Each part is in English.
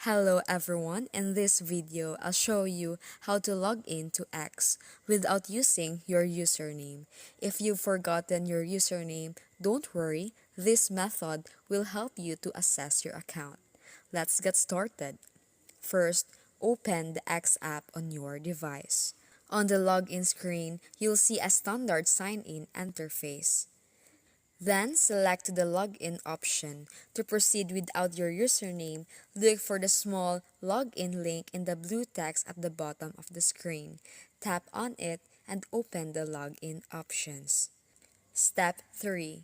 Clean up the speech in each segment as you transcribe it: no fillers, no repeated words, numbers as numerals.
Hello everyone, in this video I'll show you how to log in to X without using your username. If you've forgotten your username, don't worry, this method will help you to access your account. Let's get started. First, open the X app on your device. On the login screen, you'll see a standard sign-in interface. Then select the login option. To proceed without your username, look for the small login link in the blue text at the bottom of the screen. Tap on it and open the login options. Step 3.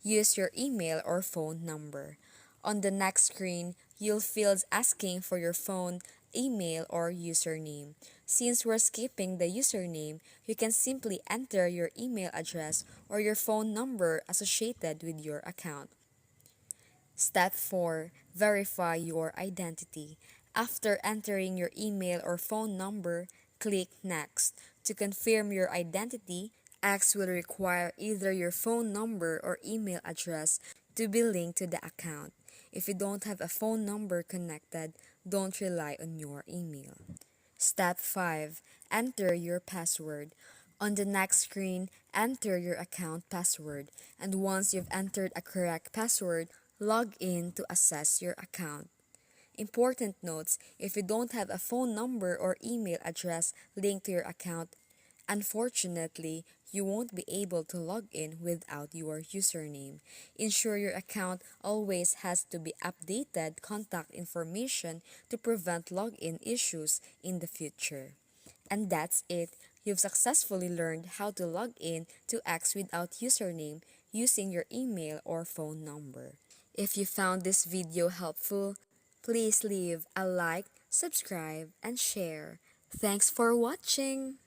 Use your email or phone number. On the next screen, you'll fields asking for your phone, email, or username. Since we're skipping the username, you can simply enter your email address or your phone number associated with your account. Step 4. Verify your identity. After entering your email or phone number, click Next. To confirm your identity, X will require either your phone number or email address to be linked to the account. If you don't have a phone number connected, don't rely on your email. Step 5. Enter your password. On the next screen, enter your account password, and once you've entered a correct password, log in to access your account. Important notes: if you don't have a phone number or email address linked to your account, unfortunately, you won't be able to log in without your username. Ensure your account always has to be updated contact information to prevent login issues in the future. And that's it. You've successfully learned how to log in to X without username using your email or phone number. If you found this video helpful, please leave a like, subscribe, and share. Thanks for watching!